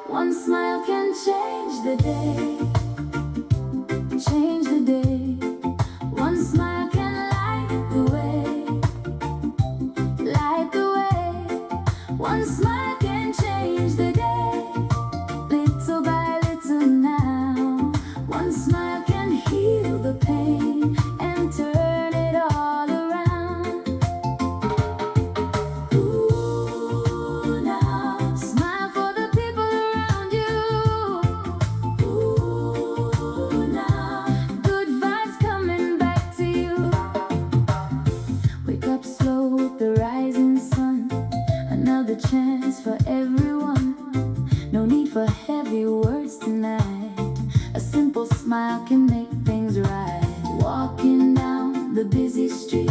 One smile can change the day, change the day. One smile can light the way, light the way. One smile can change the day, little by little now. One smile can heal the pain and turn it all around. Ooh, now smile for the people around you. Ooh, now good vibes coming back to you. Wake up slow with the rising sun. Another chance for everyone. No need for heavy words tonight. A simple smile can make things right. Walking down the busy street,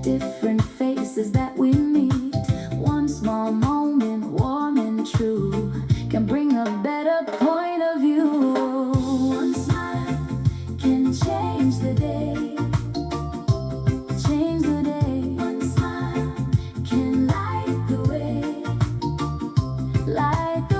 different faces that we meet. One small moment, warm and true, can bring a better point of view. One smile can change the day, change the day. One smile can light the way, light the